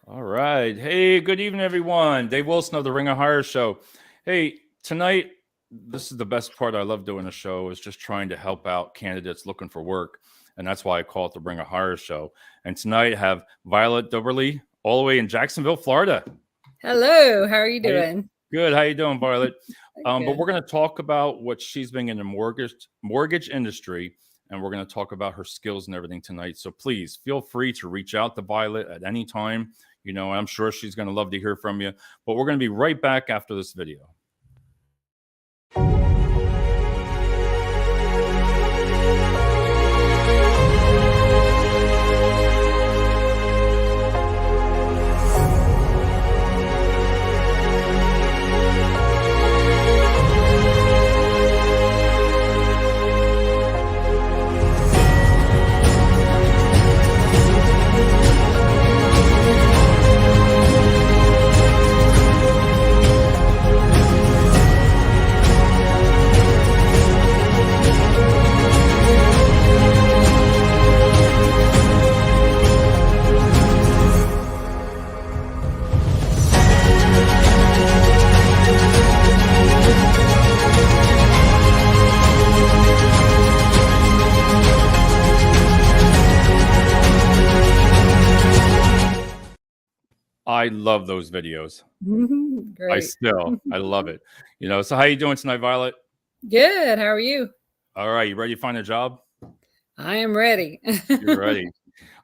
All right. Hey, good evening, everyone. Dave Wilson of the Ring of Hire Show. Hey, tonight, this is the best part. I love doing a show is just trying to help out candidates looking for work. And that's why I call it the Ring of Hire Show. And tonight I have Violet Dubberly all the way in Jacksonville, Florida. Hello, how are you How you- doing? Good. How you doing, Violet? But Good. we're going to talk about what she's been in the mortgage industry, and we're going to talk about her skills and everything tonight. So please feel free to reach out to Violet at any time. I'm sure she's going to love to hear from you. But we're going to be right back after this video. I love those videos. Great. I love it. So how you doing tonight, Violet? Good. How are you? All right, you ready to find a job? I am ready. You're ready.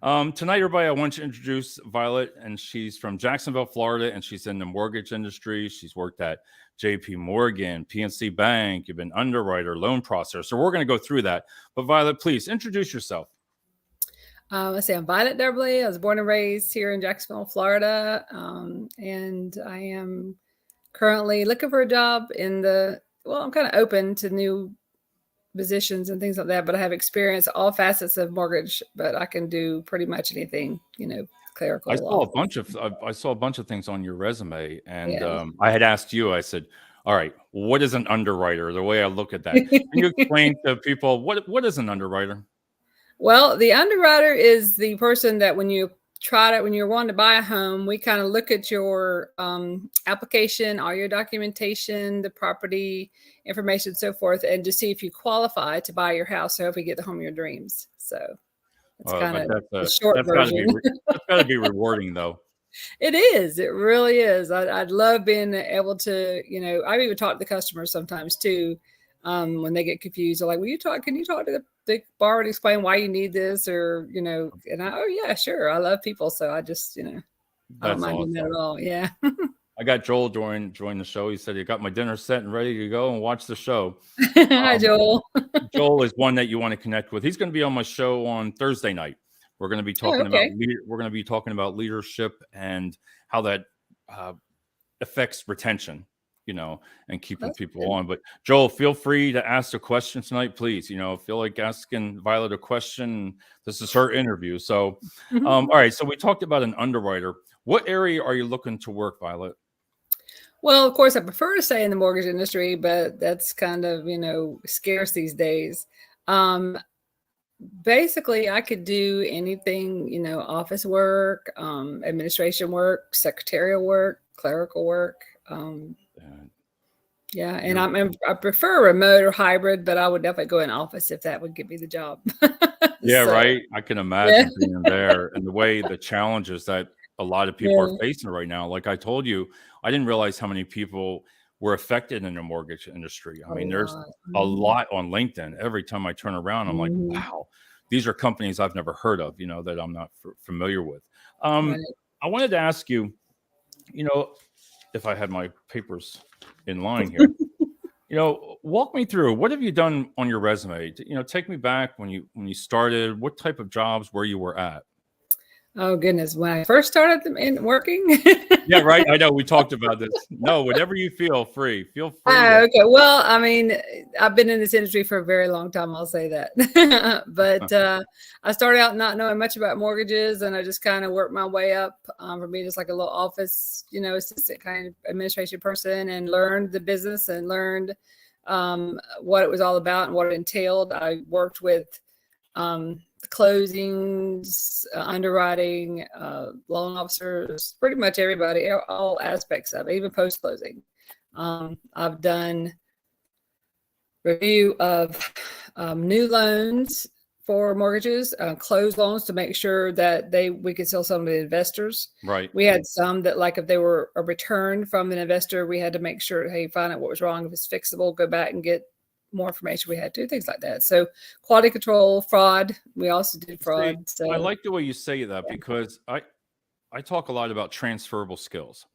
Tonight, everybody, I want to introduce Violet, and she's from Jacksonville, Florida, and she's in the mortgage industry. She's worked at JP Morgan, PNC Bank. You've been underwriter, loan processor. So we're going to go through that. But Violet, please introduce yourself. Let's see. I'm Violet Dubberly. I was born and raised here in Jacksonville, Florida, and I am currently looking for a job I'm kind of open to new positions and things like that, but I have experience all facets of mortgage, but I can do pretty much anything, clerical. I saw a bunch of things on your resume, and Yeah. I had asked you. I said, "All right, what is an underwriter?" The way I look at that, can you explain to people what is an underwriter? Well, the underwriter is the person that when you're wanting to buy a home, we kind of look at your application, all your documentation, the property information, so forth, and to see if you qualify to buy your house or if we get the home of your dreams. So it's kind of the short version. That's got to be rewarding, though. It is. It really is. I'd love being able to, I've even talked to customers sometimes too, when they get confused. They're like, can you talk to the borrower and explain why you need this? Or, oh yeah, sure. I love people. So I just, I don't mind doing that at all. Yeah. I got Joel join the show. He said, "You got my dinner set and ready to go and watch the show." Hi, Joel. Joel is one that you want to connect with. He's going to be on my show on Thursday night. We're going to be talking about leadership and how that affects retention, and keeping people on. But Joel, feel free to ask a question tonight, please. Feel like asking Violet a question. This is her interview. So, all right. So we talked about an underwriter. What area are you looking to work, Violet? Well, of course, I prefer to stay in the mortgage industry, but that's kind of, scarce these days. Basically, I could do anything, office work, administration work, secretarial work, clerical work. Yeah, and I prefer remote or hybrid, but I would definitely go in office if that would give me the job. Yeah, right. I can imagine being there and the challenges that a lot of people are facing right now. Like I told you, I didn't realize how many people were affected in the mortgage industry. I mean, there's a lot on LinkedIn. Every time I turn around, I'm like, wow, these are companies I've never heard of, that I'm not familiar with. I wanted to ask you, if I had my papers in line here, walk me through, what have you done on your resume? Take me back when you started, what type of jobs where you were at? Oh, goodness. When I first started working. Yeah, right. I know we talked about this. No, whatever you feel free. Feel free. Okay. Well, I mean, I've been in this industry for a very long time. I'll say that. But I started out not knowing much about mortgages, and I just kind of worked my way up from being just like a little office, assistant kind of administration person, and learned the business and learned what it was all about and what it entailed. I worked with closings, underwriting, loan officers, pretty much everybody, all aspects of it, even post closing. I've done review of new loans for mortgages, closed loans to make sure that we could sell some to the investors. Right. We had some that, like, if they were a return from an investor, we had to make sure, hey, find out what was wrong. If it's fixable, go back and get more information. We had to do things like that. So quality control, fraud. We also did fraud. See, I like the way you say that, because I talk a lot about transferable skills.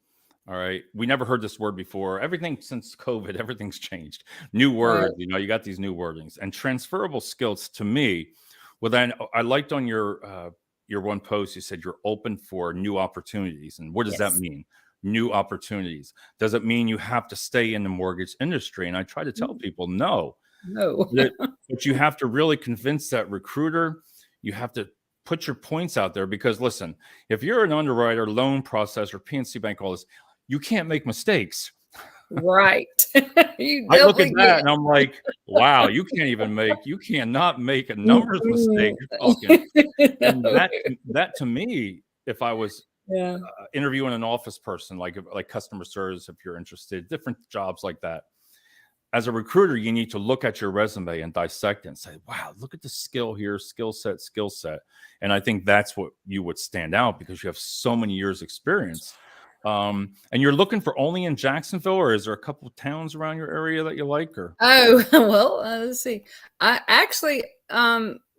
All right. We never heard this word before. Everything since COVID, everything's changed. New words, Right. you got these new wordings, and transferable skills to me. Well, then I liked on your one post, you said you're open for new opportunities. And what does that Yes. mean? New opportunities. Does it mean you have to stay in the mortgage industry? And I try to tell people, no. No. But you have to really convince that recruiter. You have to put your points out there, because listen, if you're an underwriter, loan processor, PNC Bank, all this, you can't make mistakes. Right. I look at that and I'm like, wow, you cannot make a numbers mistake. You're talking. And that to me, if I was interviewing an office person, like customer service, if you're interested, different jobs like that, as a recruiter, you need to look at your resume and dissect it and say, wow, look at the skill here, skill set. And I think that's what you would stand out, because you have so many years experience. And you're looking for only in Jacksonville, or is there a couple of towns around your area that you like? Or well, let's see. I actually,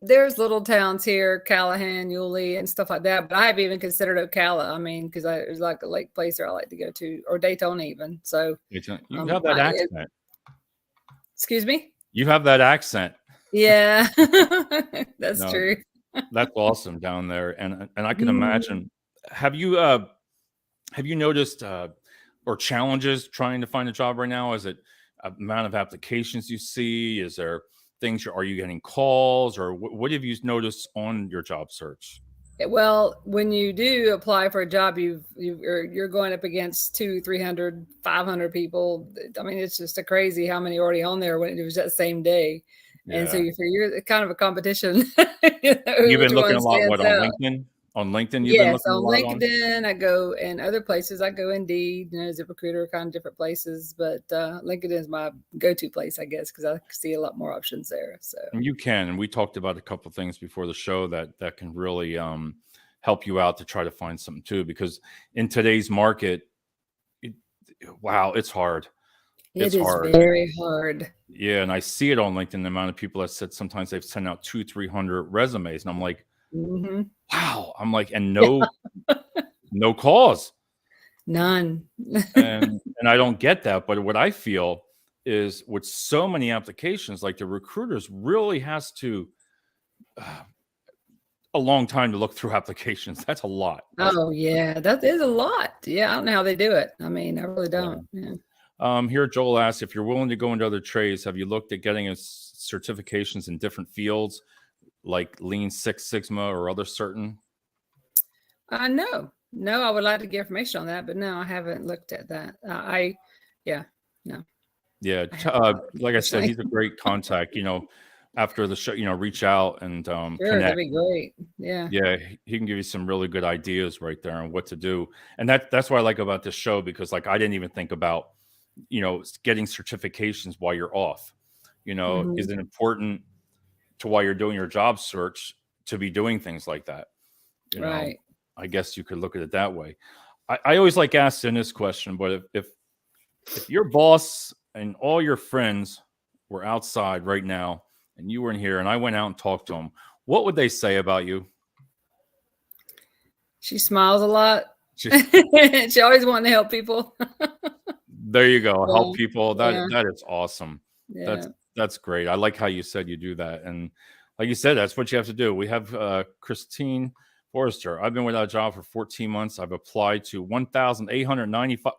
there's little towns here, Callahan, Yulee, and stuff like that. But I've even considered Ocala. I mean, because there's like a lake place there I like to go to, or Daytona even. So you have that accent. Excuse me? You have that accent. Yeah, that's true. That's awesome down there, and I can imagine. Have you noticed or challenges trying to find a job right now? Is it amount of applications you see? Is there things? Are you getting calls, or what have you noticed on your job search? Well, when you do apply for a job, you're going up against 200, 300, 500 people. I mean, it's just crazy how many already on there when it was that same day. Yeah. And so you're kind of a competition. You've been looking a lot on LinkedIn? On LinkedIn, yes, on LinkedIn, I go, and other places I go Indeed, ZipRecruiter, kind of different places, but LinkedIn is my go-to place, I guess, because I see a lot more options there. So and you can, and we talked about a couple of things before the show that can really help you out to try to find something too, because in today's market, it's hard. It's hard. Very hard. Yeah, and I see it on LinkedIn, the amount of people that said sometimes they've sent out 200-300 resumes, and I'm like, wow. I'm like, and no calls. None. and I don't get that. But what I feel is, with so many applications, like, the recruiters really has to a long time to look through applications. That's a lot. Yeah, that is a lot. Yeah, I don't know how they do it. I mean, I really don't. Yeah. Here, Joel asks, if you're willing to go into other trades, have you looked at getting certifications in different fields, like Lean Six Sigma or other certain? No, I would like to get information on that, but no, I haven't looked at that. No. Yeah. Like I said, he's a great contact, after the show, reach out and sure, connect. That'd be great. Yeah. Yeah. He can give you some really good ideas right there on what to do. And that's what I like about this show, because like, I didn't even think about, getting certifications while you're off, is it important to while you're doing your job search to be doing things like that? Right. I guess you could look at it that way. I always like asking this question, but if your boss and all your friends were outside right now and you were in here and I went out and talked to them, what would they say about you? She smiles a lot. She always wanting to help people. There you go. Help people. That is awesome. Yeah. That's great. I like how you said you do that. And like you said, that's what you have to do. We have Christine Forrester. I've been without a job for 14 months. I've applied to 1,895.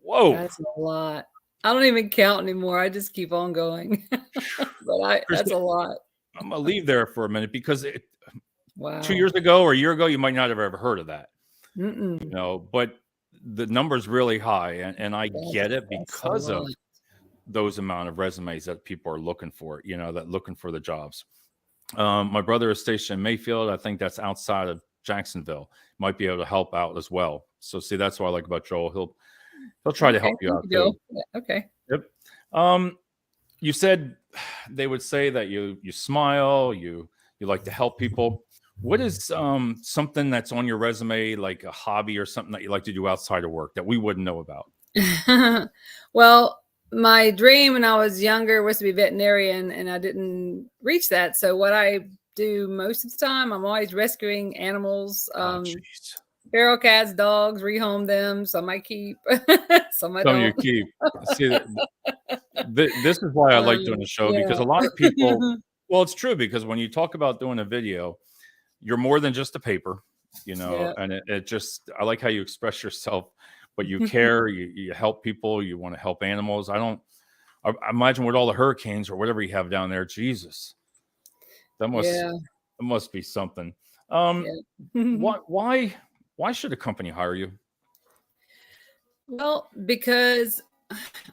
Whoa. That's a lot. I don't even count anymore. I just keep on going. But that's a lot. I'm going to leave there for a minute, because 2 years ago or a year ago, you might not have ever heard of that. But the number's really high. And I get it, because of those amount of resumes that people are looking for, that looking for the jobs. My brother is stationed in Mayfield. I think that's outside of Jacksonville. Might be able to help out as well. So see, that's what I like about Joel. He'll try to Okay, help you thank out you, too. Joel. Yeah, okay. Yep. You said they would say that you smile, you like to help people. What is something that's on your resume, like a hobby or something that you like to do outside of work that we wouldn't know about? Well, my dream when I was younger was to be veterinarian, and I didn't reach that. So what I do most of the time, I'm always rescuing animals, Oh, jeez. feral cats, dogs, rehome them. Some I keep, some I Some you don't. keep. See, this is why I like doing the show, because Yeah. a lot of people, well, it's true, because when you talk about doing a video, you're more than just a paper, Yeah. and it just, I like how you express yourself, but you care, you help people, you want to help animals. I imagine with all the hurricanes or whatever you have down there, Jesus, that Yeah. must be something. Um, Yeah. why should a company hire you? Well, because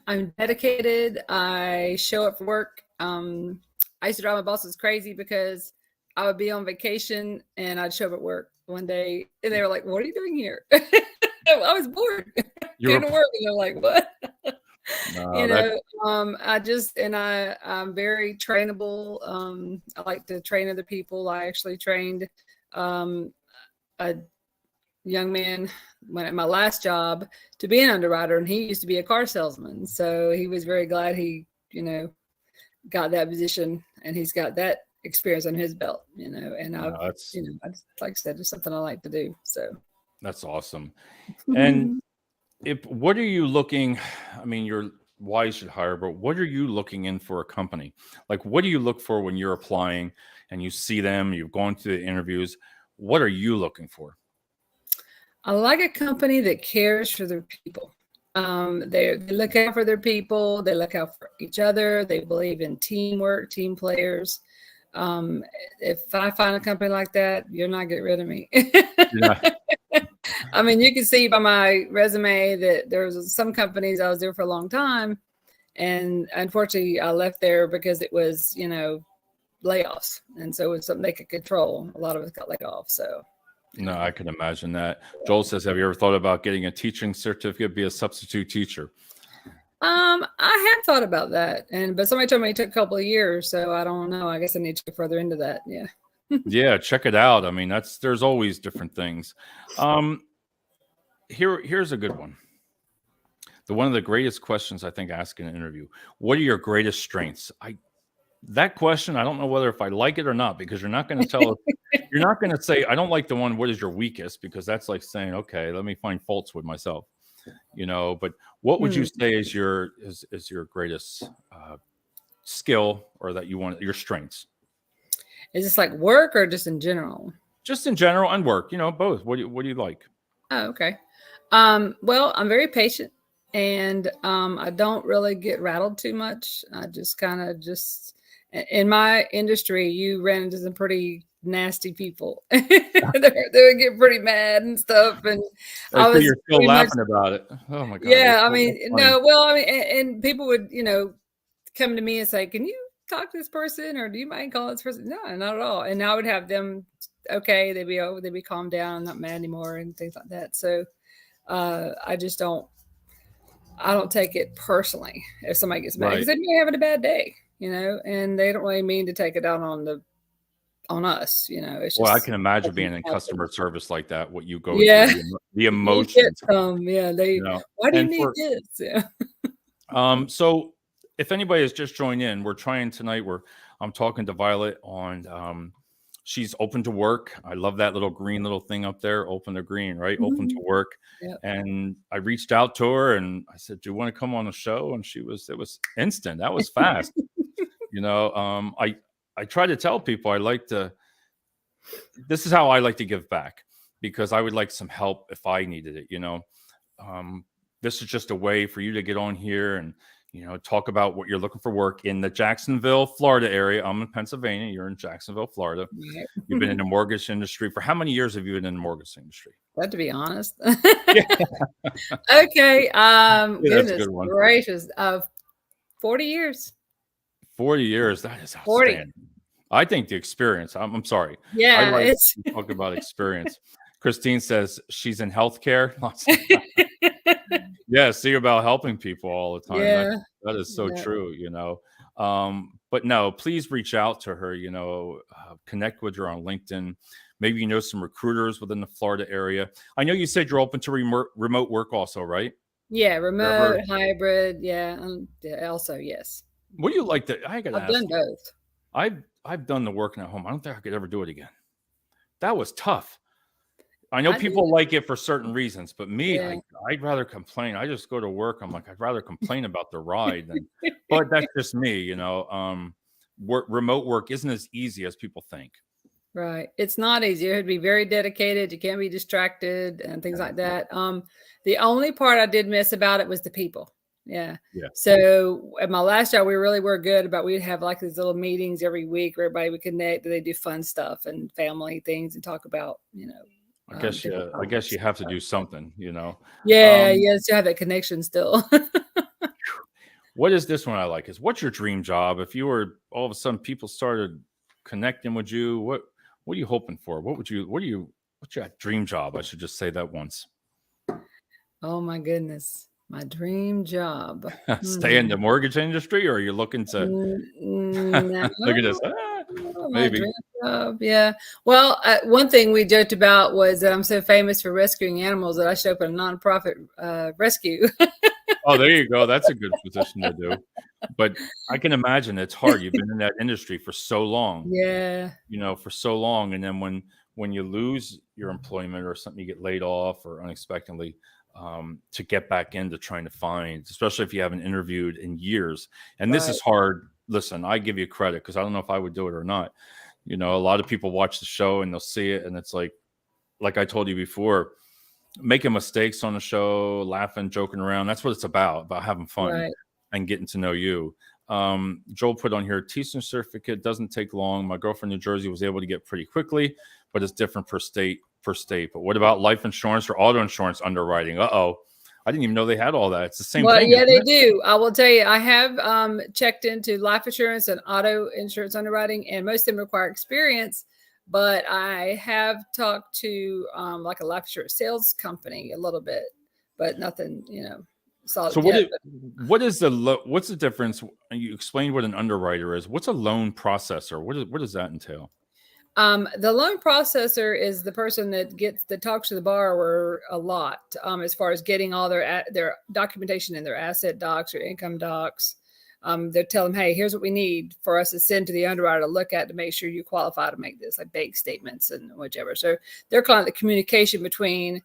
I'm dedicated. I show up for work. I used to drive my bosses crazy because I would be on vacation and I'd show up at work one day and they were like, "What are you doing here?" I was bored. You Came were to work and they're like, "What?" no, You that know, I'm very trainable. I like to train other people. I actually trained um, a young man when at my last job to be an underwriter, and he used to be a car salesman. So he was very glad he, got that position, and he's got that experience on his belt, and no, I just, like I said, it's something I like to do. So that's awesome. And what are you looking? I mean, you're why you should hire, but what are you looking in for a company? Like, what do you look for when you're applying and you see them? You've gone through the interviews. What are you looking for? I like a company that cares for their people. They look out for their people. They look out for each other. They believe in teamwork, team players. Um, if I find a company like that, you're not getting rid of me. Yeah. I mean, you can see by my resume that there's some companies I was there for a long time, and unfortunately, I left there because it was, layoffs, and so it was something they could control. A lot of us got laid off, so. No, I can imagine that. Joel says, "Have you ever thought about getting a teaching certificate, be a substitute teacher?" I have thought about that, but somebody told me it took a couple of years, so I don't know. I guess I need to go further into that. Yeah. Yeah, check it out. I mean, there's always different things. Here's a good one. One of the greatest questions I think asked in an interview. What are your greatest strengths? That question, I don't know whether if I like it or not, because you're not going to tell us, you're not going to say, I don't like the one, what is your weakest? Because that's like saying, okay, let me find faults with myself, but what would you say is your greatest skill, or that you want, your strengths? Is this like work or just in general? Just in general and work, both. What do you like? Oh, okay. Well, I'm very patient, and I don't really get rattled too much. I just kind of in my industry, you ran into some pretty nasty people. They would get pretty mad and stuff, and I I see was you're still laughing much, about it. Oh my God. yeah. I mean, That's funny. no, well, I mean, and people would, come to me and say, "Can you talk to this person, or do you mind calling this person?" No, not at all. And I would have them, okay, they'd be calmed down, not mad anymore, and things like that. So I just I don't take it personally if somebody gets mad, because Right. they may be having a bad day, and they don't really mean to take it out on us. It's Well, I just can imagine something being in that customer happens. service like that, what you go through, Yeah, the you get emotions, some. Yeah, why do you and need for this? Yeah. so if anybody has just joined in, we're trying tonight. I'm talking to Violet on. She's open to work. I love that little green little thing up there. Open to green, right? Open to work. Yeah. And I reached out to her and I said, "Do you want to come on the show?" And it was instant. That was fast. I try to tell people this is how I like to give back, because I would like some help if I needed it. This is just a way for you to get on here and talk about what you're looking for work in the Jacksonville, Florida area. I'm in Pennsylvania. You're in Jacksonville, Florida. Right. You've been in the mortgage industry for how many years? Have you been in the mortgage industry? But to be honest. Yeah, Okay. yeah, that's a Goodness good one. gracious. 40 years. 40 years. That is 40. outstanding. I think the experience. I'm sorry. I Yeah, like it's to talk about experience. Christine says she's in healthcare. Yeah, see about helping people all the time. yeah, That is so yeah, true, you know. But no, please reach out to her, you know, connect with her on LinkedIn. Maybe you know some recruiters within the Florida area. I know you said you're open to remote work also, right? yeah. Wherever. Remote, hybrid, yeah, yeah. Also, yes, What do you like to I gotta I've done ask you. both. I've done the working at home. I don't think I could ever do it again. That was tough. I know I did, people like it for certain reasons, but me, yeah. I'd rather complain. I just go to work. I'm like, I'd rather complain about the ride than, but that's just me, you know. Remote work isn't as easy as people think. Right. It's not easy. You have to be very dedicated. You can't be distracted and things like that. The only part I did miss about it was the people. Yeah. Yeah. So at my last job, we really were good about we'd have like these little meetings every week where everybody would connect. They do fun stuff and family things and talk about, different I guess topics. you have to do something, you know. Yeah. Um, Yes. You have that connection still. what is this one I like? Is what's your dream job? If you were all of a sudden people started connecting with you, what are you hoping for? What's your dream job? I should just say that once. Oh my goodness. My dream job. Stay in the Hmm. mortgage industry, or are you looking to No. look at this? Oh, my Maybe. dream job, yeah. Well, one thing we joked about was that I'm so famous for rescuing animals that I should open a nonprofit rescue. Oh, there you go. That's a good position to do. But I can imagine it's hard. You've been in that industry for so long, Yeah, you know, for so long, and then when you lose your employment or something, you get laid off or unexpectedly, to get back into trying to find, especially if you haven't interviewed in years, and this right, is hard. Listen, I give you credit because I don't know if I would do it or not. You know, a lot of people watch the show and they'll see it, and it's like I told you before, making mistakes on the show, laughing, joking around. That's what it's about having fun right. and getting to know you. Joel put on here, teaching certificate doesn't take long. My girlfriend in New Jersey was able to get pretty quickly, but it's different per state. But what about life insurance or auto insurance underwriting? Uh-oh. I didn't even know they had all that. It's the same Well, thing, yeah, isn't they it? do. I will tell you, I have checked into life insurance and auto insurance underwriting, and most of them require experience. But I have talked to like a life insurance sales company a little bit, but nothing, So solid yet. But what's the difference? You explained what an underwriter is. What's a loan processor? What does that entail? The loan processor is the person that talks to the borrower a lot, as far as getting all their documentation and their asset docs or income docs. They tell them, hey, here's what we need for us to send to the underwriter to look at to make sure you qualify to make this, like bank statements and whichever. So they're kind of the communication between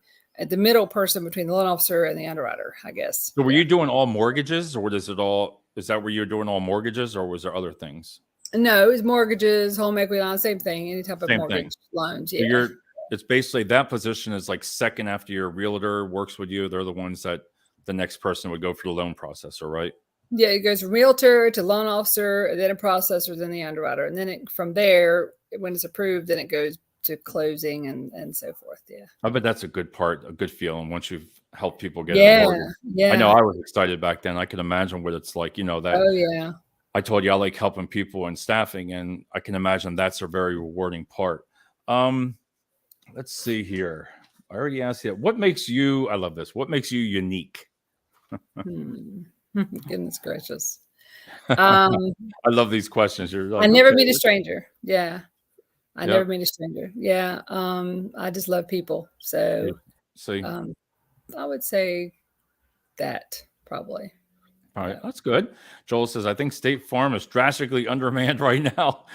the middle person between the loan officer and the underwriter, I guess. So were Yeah. you doing all mortgages, or what is it all? Is that where you're doing all mortgages, or was there other things? No, it's mortgages, home equity loans, same thing. Any type of Same thing. mortgage loans. So Yeah. it's basically that position is like second after your realtor works with you. They're the ones that the next person would go for the loan processor, right? Yeah, it goes from realtor to loan officer, and then a processor, then the underwriter, and then from there, when it's approved, then it goes to closing and so forth. Yeah. I bet that's a good part, a good feeling once you've helped people get a Yeah. mortgage. I know Yeah. I was excited back then. I can imagine what it's like, you know, that Oh yeah. I told you I like helping people and staffing, and I can imagine that's a very rewarding part. Um, let's see here. I already asked you, what makes you, I love this, what makes you unique? Hmm. Goodness gracious. I Um, love these questions. You're I like, never okay, meet a stranger. Yeah. I never yep. meet a stranger. Yeah. I just love people. So See, um, I would say that probably. all right, Yeah. that's good. Joel says, I think State Farm is drastically undermanned right now.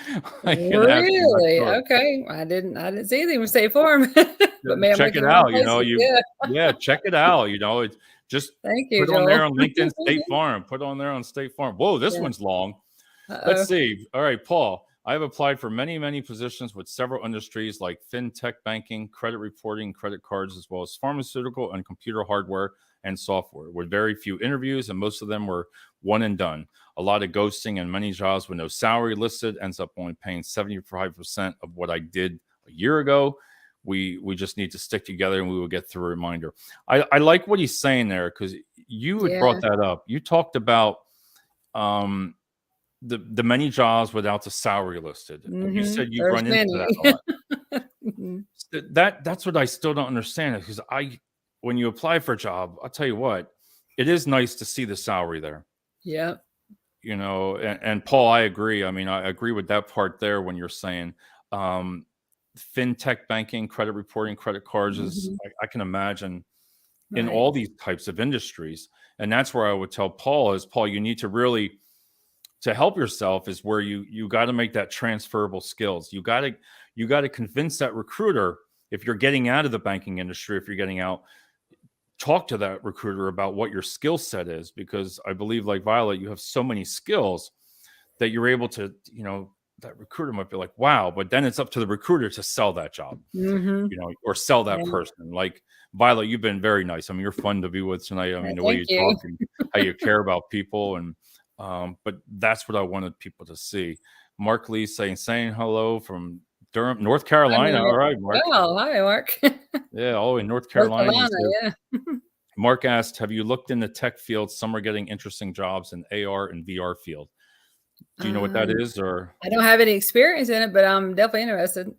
I can ask, I'm not Really? sure. Okay. I didn't see anything with State Farm, but maybe I'm Check looking it in the wrong out. You know, places. Yeah. yeah, check it out. You know, it's just Thank you, put on there Joel. on LinkedIn State Farm. Put on there on State Farm. Whoa, this Yeah. one's long. Let's Uh-oh. see. All right, Paul. I have applied for many positions with several industries like fintech, banking, credit reporting, credit cards, as well as pharmaceutical and computer hardware and software, with very few interviews, and most of them were one and done. A lot of ghosting and many jobs with no salary listed, ends up only paying 75% of what I did a year ago. We just need to stick together and we will get through a reminder. I like what he's saying there, because you had Yeah. brought that up. You talked about um the many jobs without the salary listed. You said you've There's run into many. that a lot. Mhm. That's what I still don't understand, because when you apply for a job, I'll tell you what, it is nice to see the salary there. Yep. And Paul, I agree. I mean, I agree with that part there when you're saying um, fintech banking, credit reporting, credit cards is, Mhm. I can imagine in Right. all these types of industries. And that's where I would tell Paul is, Paul, you need to really, to help yourself, is where you got to make that transferable skills. You got to convince that recruiter, if you're getting out of the banking industry, if you're getting out, talk to that recruiter about what your skill set is, because I believe, like Violet, you have so many skills that you're able to, that recruiter might be like, wow, but then it's up to the recruiter to sell that job, Mhm. or sell that Yeah. person. Like Violet, you've been very nice. I mean, you're fun to be with tonight. I mean, the way Thank you you. talk and how you care about people. And, but that's what I wanted people to see. Mark Lee saying hello from Durham, North Carolina. All right, Mark. Wow. Hi, Mark. Yeah. Oh, in North North Carolina. Carolina. Yeah. Mark asked, have you looked in the tech field? Some are getting interesting jobs in AR and VR field. Do you know what that is? Or I don't have any experience in it, but I'm definitely interested.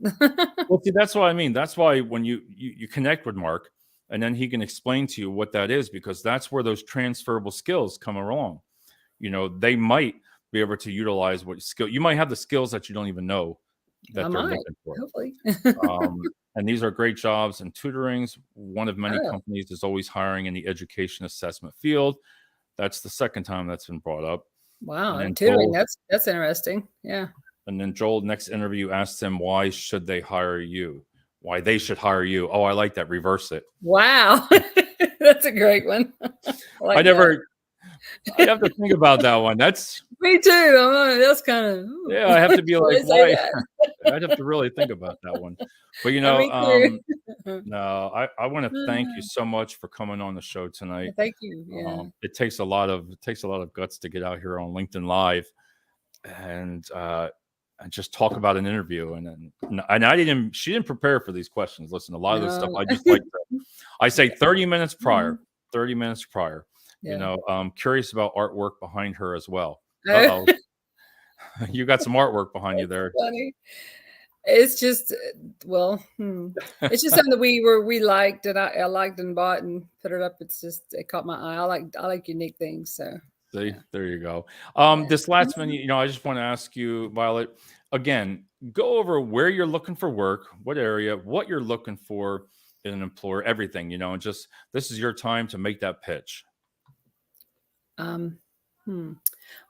well, see, that's what I mean. That's why when you connect with Mark, and then he can explain to you what that is, because that's where those transferable skills come along. They might be able to utilize what skill you might have, the skills that you don't even know I that they're might, looking for. hopefully. And these are great jobs and tutorings. One of many Oh, companies is always hiring in the education assessment field. That's the second time that's been brought up. And wow. then Tutoring. That's interesting. Yeah. Joel, next interview, asked them, why should they hire you? Why they should hire you. Oh, I like that. Reverse it. Wow. That's a great one. I I like that. never, I have to think about that one. That's, Me too. That's kind of, yeah, I have to be why like, they say why? that. I'd have to really think about that one. But, Me too. no, I want to thank you so much for coming on the show tonight. Thank you. Yeah. It takes a lot of guts to get out here on LinkedIn Live and just talk about an interview. And she didn't prepare for these questions. Listen, a lot of this stuff No. I just like I say 30 minutes prior, Mhm. 30 minutes prior. Yeah. I'm curious about artwork behind her as well. Oh, You got some artwork behind you there. funny. It's just, well, it's just something that we liked, and I liked and bought and put it up. It's just, it caught my eye. I like unique things. So See, yeah. there you go. Yeah. This last minute, I just want to ask you, Violet, again, go over where you're looking for work, what area, what you're looking for in an employer, everything, and just, this is your time to make that pitch. Um,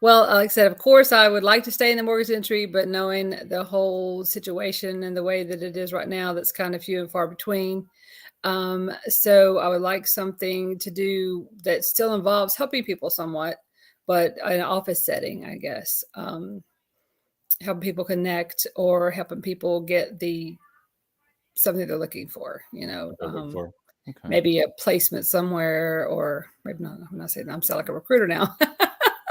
Well, like I said, of course, I would like to stay in the mortgage industry, but knowing the whole situation and the way that it is right now, that's kind of few and far between. So I would like something to do that still involves helping people somewhat, but in an office setting, I guess. Helping people connect or helping people get something they're looking for, What they're looking for. Okay. maybe a placement somewhere, or maybe not. I'm not saying that. I'm still like a recruiter now.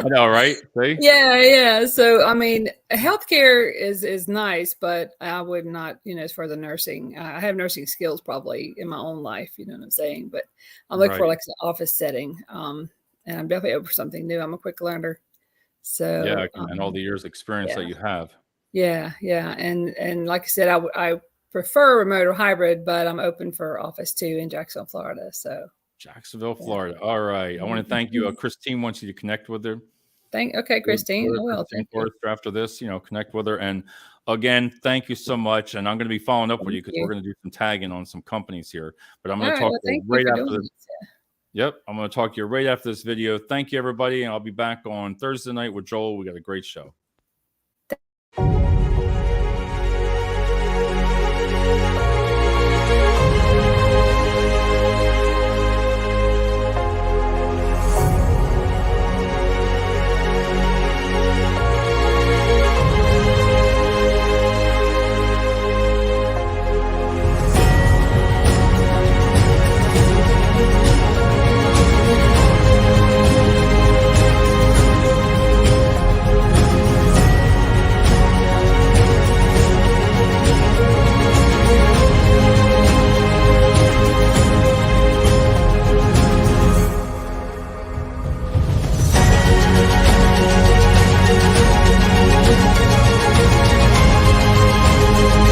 I know, right? See? Yeah. So I mean, healthcare is nice, but I would not, as for the nursing, I have nursing skills probably in my own life. You know what I'm saying? But I'm looking for Right. like an office setting, and I'm definitely open for something new. I'm a quick learner, Yeah, so and all the years experience yeah, that you have. yeah, and like I said, I prefer remote or hybrid, but I'm open for office too in Jacksonville, Florida. So Jacksonville, yeah. Florida. All right. I want to thank you. Christine wants you to connect with her. Okay, Christine. I will. Christine Thank you. Forrester after this, connect with her. And again, thank you so much. And I'm going to be following up with Thank you because we're you. going to do some tagging on some companies here. But I'm All going to right. talk Well, to you thank you right for after doing this. this. Yep. I'm going to talk to you right after this video. Thank you, everybody. And I'll be back on Thursday night with Joel. We got a great show.